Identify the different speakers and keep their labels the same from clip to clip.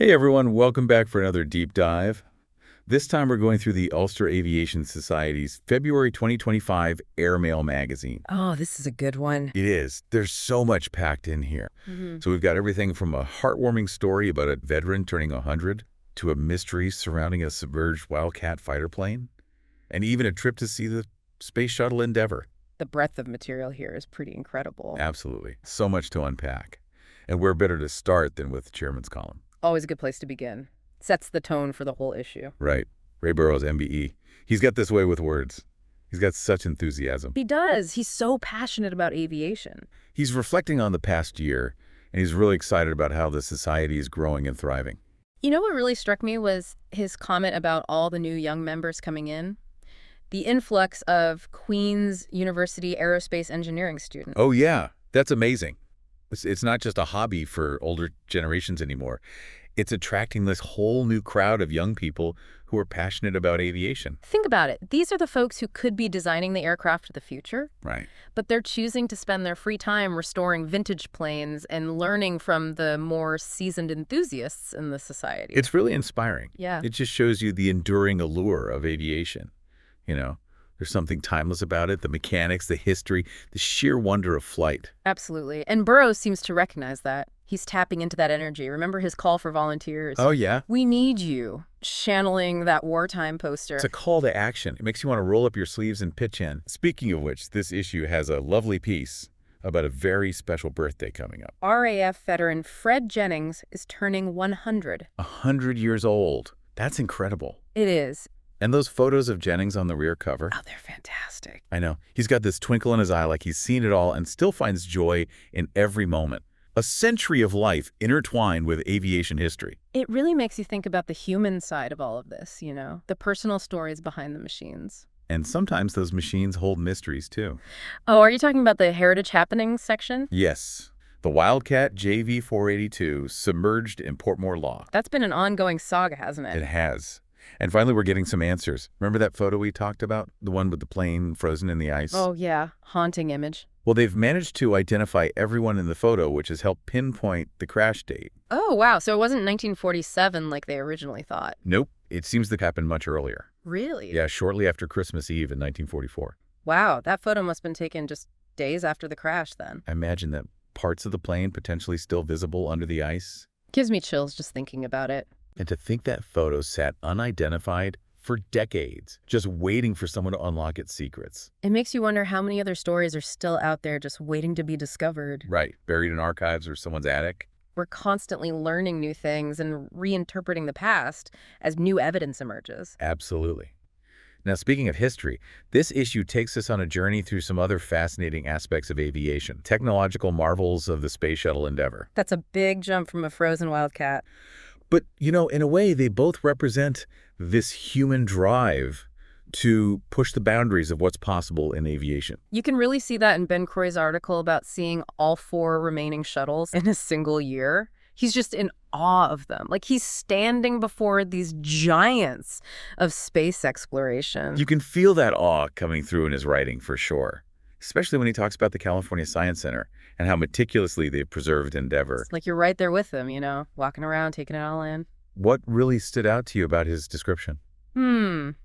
Speaker 1: Hey everyone, welcome back for another deep dive. This time we're going through the Ulster Aviation Society's February 2025 AIRMAIL magazine.
Speaker 2: Oh, this is a good one.
Speaker 1: It is. There's so much packed in here. So we've got everything from a heartwarming story about a veteran turning 100 to a mystery surrounding a submerged Wildcat fighter plane, and even a trip to see the Space Shuttle Endeavour.
Speaker 2: The breadth of material here is pretty incredible.
Speaker 1: Absolutely. So much to unpack. And where better to start than with the chairman's column?
Speaker 2: Always a good place to begin. Sets the tone for the whole issue.
Speaker 1: Right. Ray Burroughs, MBE. He's got this way with words. He's got such enthusiasm.
Speaker 2: He does. He's so passionate about aviation.
Speaker 1: He's reflecting on the past year, and he's really excited about how the society is growing and thriving.
Speaker 2: You know what really struck me was his comment about all the new young members coming in? The influx of Queen's University aerospace engineering students.
Speaker 1: Oh, yeah. That's amazing. It's not just a hobby for older generations anymore. It's attracting this whole new crowd of young people who are passionate about aviation.
Speaker 2: Think about it. These are the folks who could be designing the aircraft of the future.
Speaker 1: Right.
Speaker 2: But they're choosing to spend their free time restoring vintage planes and learning from the more seasoned enthusiasts in the society.
Speaker 1: It's really inspiring.
Speaker 2: Yeah.
Speaker 1: It just shows you the enduring allure of aviation. You know, there's something timeless about it, the mechanics, the history, the sheer wonder of flight.
Speaker 2: Absolutely. And Burroughs seems to recognize that. He's tapping into that energy. Remember his call for volunteers?
Speaker 1: Oh, yeah?
Speaker 2: We need you. Channeling that wartime poster.
Speaker 1: It's a call to action. It makes you want to roll up your sleeves and pitch in. Speaking of which, this issue has a lovely piece about a very special birthday coming up.
Speaker 2: RAF veteran Fred Jennings is turning 100.
Speaker 1: 100 years old. That's incredible.
Speaker 2: It is.
Speaker 1: And those photos of Jennings on the rear cover?
Speaker 2: Oh, they're fantastic.
Speaker 1: I know. He's got this twinkle in his eye like he's seen it all and still finds joy in every moment. A century of life intertwined with aviation history.
Speaker 2: It really makes you think about the human side of all of this, you know, the personal stories behind the machines.
Speaker 1: And sometimes those machines hold mysteries, too.
Speaker 2: Oh, are you talking about the Heritage Happenings section?
Speaker 1: Yes. The Wildcat JV-482 submerged in Portmore Loch.
Speaker 2: That's been an ongoing saga, hasn't it?
Speaker 1: It has. And finally, we're getting some answers. Remember that photo we talked about? The one with the plane frozen in the ice?
Speaker 2: Oh, yeah. Haunting image.
Speaker 1: Well, they've managed to identify everyone in the photo, which has helped pinpoint the crash date.
Speaker 2: Oh, wow. So it wasn't 1947 like they originally thought.
Speaker 1: Nope. It seems to happen much earlier.
Speaker 2: Really?
Speaker 1: Yeah, shortly after Christmas Eve in 1944.
Speaker 2: Wow. That photo must have been taken just days after the crash then.
Speaker 1: I imagine that parts of the plane potentially still visible under the ice.
Speaker 2: Gives me chills just thinking about it.
Speaker 1: And to think that photo sat unidentified for decades, just waiting for someone to unlock its secrets.
Speaker 2: It makes you wonder how many other stories are still out there just waiting to be discovered.
Speaker 1: Right, buried in archives or someone's attic.
Speaker 2: We're constantly learning new things and reinterpreting the past as new evidence emerges.
Speaker 1: Absolutely. Now, speaking of history, this issue takes us on a journey through some other fascinating aspects of aviation, technological marvels of the Space Shuttle Endeavour.
Speaker 2: That's a big jump from a frozen Wildcat.
Speaker 1: But, you know, in a way, they both represent this human drive to push the boundaries of what's possible in aviation.
Speaker 2: You can really see that in Ben Croy's article about seeing all 4 remaining shuttles in a single year. He's just in awe of them. Like he's standing before these giants of space exploration.
Speaker 1: You can feel that awe coming through in his writing for sure, especially when he talks about the California Science Center and how meticulously they've preserved Endeavour.
Speaker 2: It's like you're right there with them, you know, walking around, taking it all in.
Speaker 1: What really stood out to you about his description?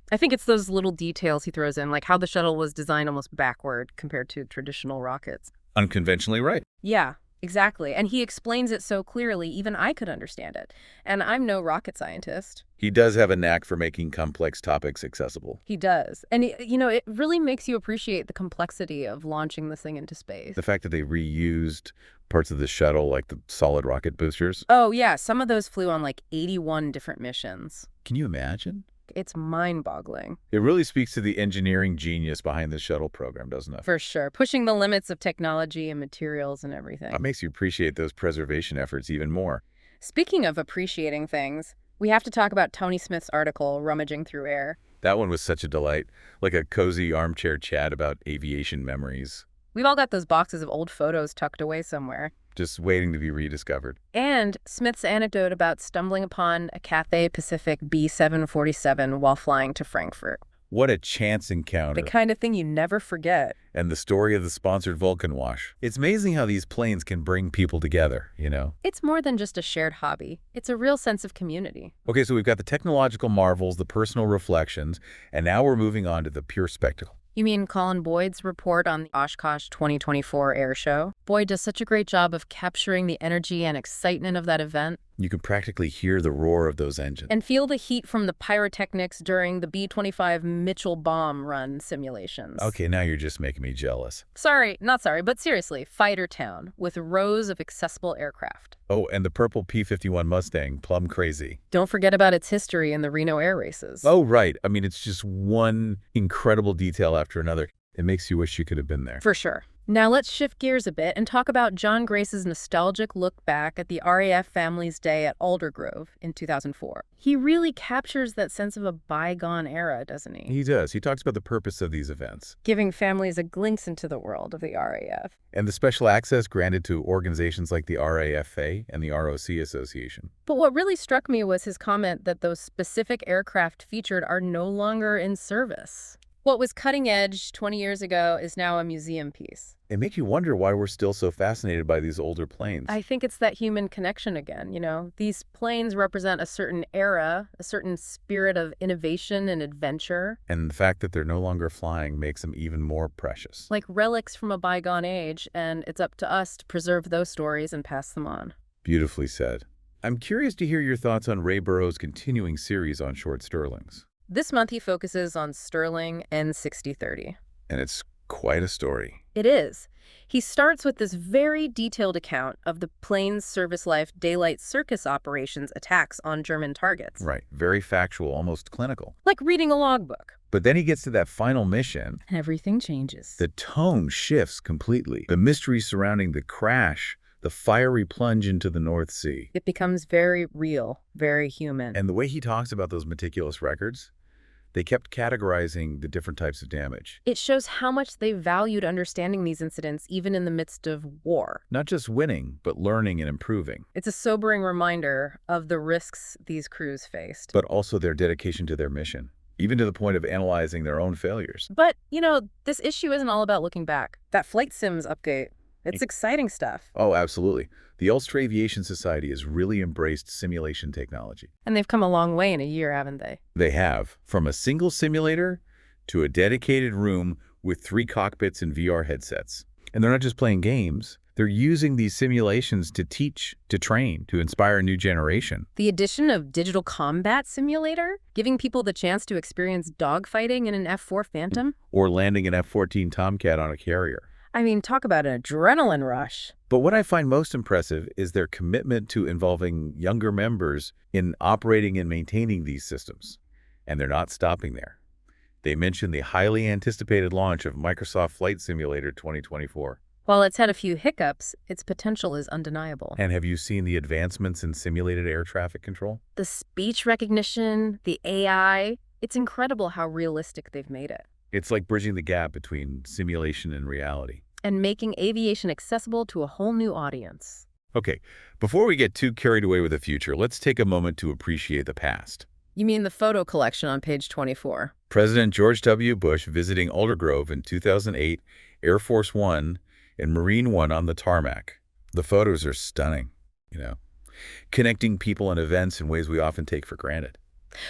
Speaker 2: I think it's those little details he throws in, like how the shuttle was designed almost backward compared to traditional rockets.
Speaker 1: Unconventionally right.
Speaker 2: Yeah, exactly. And he explains it so clearly, even I could understand it. And I'm no rocket scientist.
Speaker 1: He does have a knack for making complex topics accessible.
Speaker 2: He does. And, you know, it really makes you appreciate the complexity of launching this thing into space.
Speaker 1: The fact that they reused parts of the shuttle, like the solid rocket boosters.
Speaker 2: Oh, yeah. Some of those flew on like 81 different missions.
Speaker 1: Can you imagine?
Speaker 2: It's mind-boggling.
Speaker 1: It really speaks to the engineering genius behind the shuttle program, doesn't it?
Speaker 2: For sure. Pushing the limits of technology and materials and everything.
Speaker 1: It makes you appreciate those preservation efforts even more.
Speaker 2: Speaking of appreciating things, we have to talk about Tony Smith's article, Rummaging Through Air.
Speaker 1: That one was such a delight, like a cozy armchair chat about aviation memories.
Speaker 2: We've all got those boxes of old photos tucked away somewhere.
Speaker 1: Just waiting to be rediscovered.
Speaker 2: And Smith's anecdote about stumbling upon a Cathay Pacific B'747 while flying to Frankfurt.
Speaker 1: What a chance
Speaker 2: The
Speaker 1: encounter.
Speaker 2: kind of thing you never forget.
Speaker 1: And the story of the sponsored Vulcan wash. It's amazing how these planes can bring people together, you know?
Speaker 2: It's more than just a shared hobby. It's a real sense of community.
Speaker 1: Okay, so we've got the technological marvels, the personal reflections, and now we're moving on to the pure spectacle.
Speaker 2: You mean Colin Boyd's report on the Oshkosh 2024 air show? Boyd does such a great job of capturing the energy and excitement of that event.
Speaker 1: You can practically hear the roar of those engines.
Speaker 2: And feel the heat from the pyrotechnics during the B-25 Mitchell bomb run simulations.
Speaker 1: Okay, now you're just making me jealous.
Speaker 2: Not sorry, but seriously, Fighter Town, with rows of accessible aircraft.
Speaker 1: Oh, and the purple P-51 Mustang, plumb crazy.
Speaker 2: Don't forget about its history in the Reno air races.
Speaker 1: Oh, right. I mean, it's just one incredible detail after another. It makes you wish you could have been there.
Speaker 2: For sure. Now let's shift gears a bit and talk about John Grace's nostalgic look back at the RAF Family's Day at Aldergrove in 2004. He really captures that sense of a bygone era, doesn't he?
Speaker 1: He does. He talks about the purpose of these events.
Speaker 2: Giving families a glimpse into the world of the RAF.
Speaker 1: And the special access granted to organizations like the RAFA and the ROC Association.
Speaker 2: But what really struck me was his comment that those specific aircraft featured are no longer in service. What was cutting edge 20 years ago is now a museum piece.
Speaker 1: It makes you wonder why we're still so fascinated by these older planes.
Speaker 2: I think it's that human connection again, you know? These planes represent a certain era, a certain spirit of innovation and adventure.
Speaker 1: And the fact that they're no longer flying makes them even more precious.
Speaker 2: Like relics from a bygone age, and it's up to us to preserve those stories and pass them on.
Speaker 1: Beautifully said. I'm curious to hear your thoughts on Ray Burroughs' continuing series on short Stirlings.
Speaker 2: This month he focuses on Stirling N6030.
Speaker 1: And it's quite a story.
Speaker 2: It is. He starts with this very detailed account of the plane's service life daylight circus operations attacks on German targets.
Speaker 1: Right. Very factual, almost clinical.
Speaker 2: Like reading a logbook.
Speaker 1: But then he gets to that final mission.
Speaker 2: Everything changes.
Speaker 1: The tone shifts completely. The mystery surrounding the crash, the fiery plunge into the North Sea.
Speaker 2: It becomes very real, very human.
Speaker 1: And the way he talks about those meticulous records, they kept categorizing the different types of damage.
Speaker 2: It shows how much they valued understanding these incidents even in the midst of war.
Speaker 1: Not just winning, but learning and improving.
Speaker 2: It's a sobering reminder of the risks these crews faced.
Speaker 1: But also their dedication to their mission, even to the point of analyzing their own failures.
Speaker 2: But, you know, this issue isn't all about looking back. That Flight Sims update, it's exciting stuff.
Speaker 1: Oh, absolutely. The Ulster Aviation Society has really embraced simulation technology.
Speaker 2: And they've come a long way in a year, haven't they?
Speaker 1: They have, from a single simulator to a dedicated room with 3 cockpits and VR headsets. And they're not just playing games. They're using these simulations to teach, to train, to inspire a new generation.
Speaker 2: The addition of Digital Combat Simulator, giving people the chance to experience dogfighting in an F-4 Phantom.
Speaker 1: Or landing an F-14 Tomcat on a carrier.
Speaker 2: I mean, talk about an adrenaline rush.
Speaker 1: But what I find most impressive is their commitment to involving younger members in operating and maintaining these systems. And they're not stopping there. They mentioned the highly anticipated launch of Microsoft Flight Simulator 2024.
Speaker 2: While it's had a few hiccups, its potential is undeniable.
Speaker 1: And have you seen the advancements in simulated air traffic control?
Speaker 2: The speech recognition, the AI, it's incredible how realistic they've made it.
Speaker 1: It's like bridging the gap between simulation and reality.
Speaker 2: And making aviation accessible to a whole new audience.
Speaker 1: Okay, before we get too carried away with the future, let's take a moment to appreciate the past.
Speaker 2: You mean the photo collection on page 24?
Speaker 1: President George W. Bush visiting Aldergrove in 2008, Air Force One, and Marine One on the tarmac. The photos are stunning, you know, connecting people and events in ways we often take for granted.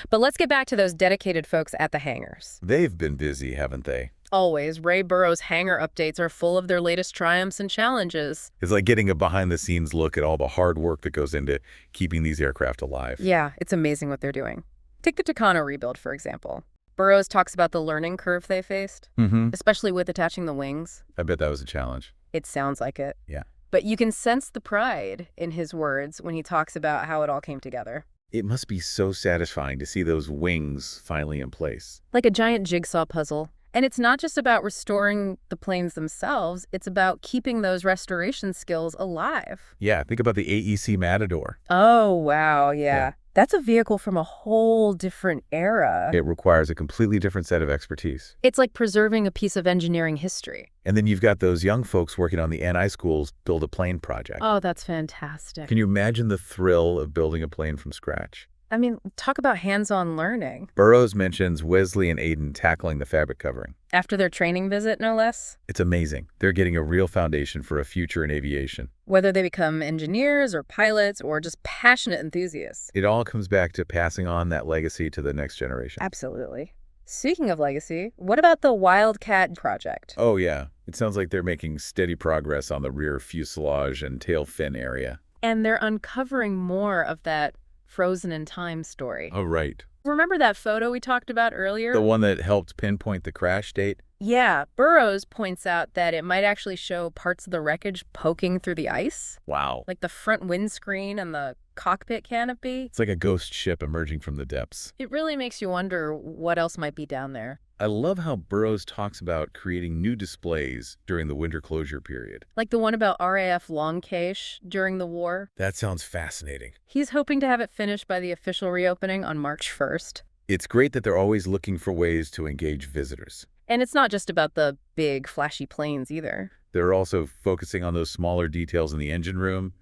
Speaker 2: But let's get back to those dedicated folks at the hangars.
Speaker 1: They've been busy, haven't they?
Speaker 2: Always. Ray Burroughs' hangar updates are full of their latest triumphs and challenges.
Speaker 1: It's like getting a behind-the-scenes look at all the hard work that goes into keeping these aircraft alive.
Speaker 2: Yeah, it's amazing what they're doing. Take the Tucano rebuild, for example. Burroughs talks about the learning curve they faced, especially with attaching the wings.
Speaker 1: I bet that was a challenge.
Speaker 2: It sounds like it.
Speaker 1: Yeah.
Speaker 2: But you can sense the pride in his words when he talks about how it all came together.
Speaker 1: It must be so satisfying to see those wings finally in place.
Speaker 2: Like a giant jigsaw puzzle. And it's not just about restoring the planes themselves, it's about keeping those restoration skills alive.
Speaker 1: Yeah, think about the AEC Matador.
Speaker 2: Oh, wow, yeah. That's a vehicle from a whole different era.
Speaker 1: It requires a completely different set of expertise.
Speaker 2: It's like preserving a piece of engineering history.
Speaker 1: And then you've got those young folks working on the NI School's Build a Plane project.
Speaker 2: Oh, that's fantastic.
Speaker 1: Can you imagine the thrill of building a plane from scratch?
Speaker 2: I mean, talk about hands-on learning.
Speaker 1: Burroughs mentions Wesley and Aiden tackling the fabric covering.
Speaker 2: After their training visit, no less.
Speaker 1: It's amazing. They're getting a real foundation for a future in aviation.
Speaker 2: Whether they become engineers or pilots or just passionate enthusiasts.
Speaker 1: It all comes back to passing on that legacy to the next generation.
Speaker 2: Absolutely. Speaking of legacy, what about the Wildcat project?
Speaker 1: Oh, yeah. It sounds like they're making steady progress on the rear fuselage and tail fin area.
Speaker 2: And they're uncovering more of that frozen in time story.
Speaker 1: Oh, right.
Speaker 2: Remember that photo we talked about earlier?
Speaker 1: The one that helped pinpoint the crash date?
Speaker 2: Yeah, Burroughs points out that it might actually show parts of the wreckage poking through the ice.
Speaker 1: Wow.
Speaker 2: Like the front windscreen and the cockpit canopy.
Speaker 1: It's like a ghost ship emerging from the depths.
Speaker 2: It really makes you wonder what else might be down there.
Speaker 1: I love how Burroughs talks about creating new displays during the winter closure period.
Speaker 2: Like the one about RAF Longcache during the war.
Speaker 1: That sounds fascinating.
Speaker 2: He's hoping to have it finished by the official reopening on March 1st.
Speaker 1: It's great that they're always looking for ways to engage visitors.
Speaker 2: And it's not just about the big, flashy planes either.
Speaker 1: They're also focusing on those smaller details in the engine room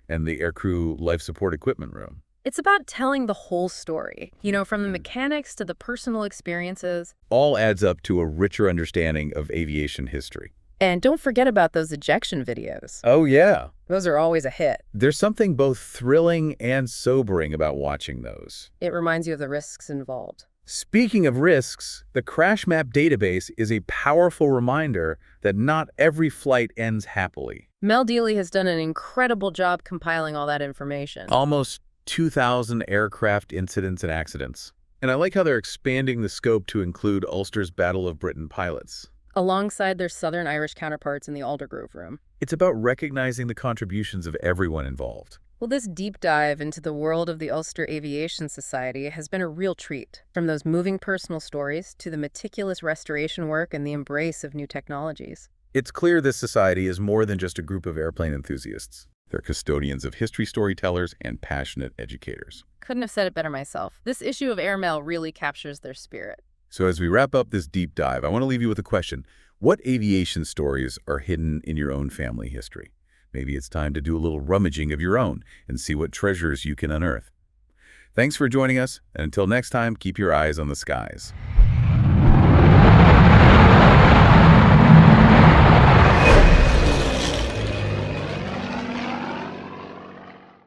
Speaker 1: and the aircrew life support equipment room.
Speaker 2: It's about telling the whole story, from the mechanics to the personal experiences.
Speaker 1: All adds up to a richer understanding of aviation history.
Speaker 2: And don't forget about those ejection videos.
Speaker 1: Oh, yeah.
Speaker 2: Those are always a hit.
Speaker 1: There's something both thrilling and sobering about watching those.
Speaker 2: It reminds you of the risks involved.
Speaker 1: Speaking of risks, the Crash Map database is a powerful reminder that not every flight ends happily.
Speaker 2: Mel Dealey has done an incredible job compiling all that information.
Speaker 1: Almost 2,000 aircraft incidents and accidents. And I like how they're expanding the scope to include Ulster's Battle of Britain pilots.
Speaker 2: Alongside their Southern Irish counterparts in the Aldergrove room.
Speaker 1: It's about recognizing the contributions of everyone involved.
Speaker 2: Well, this deep dive into the world of the Ulster Aviation Society has been a real treat. From those moving personal stories to the meticulous restoration work and the embrace of new technologies.
Speaker 1: It's clear this society is more than just a group of airplane enthusiasts. They're custodians of history storytellers and passionate educators.
Speaker 2: Couldn't have said it better myself. This issue of AIRMAIL really captures their spirit.
Speaker 1: So as we wrap up this deep dive, I want to leave you with a question. What aviation stories are hidden in your own family history? Maybe it's time to do a little rummaging of your own and see what treasures you can unearth. Thanks for joining us, and until next time, keep your eyes on the skies.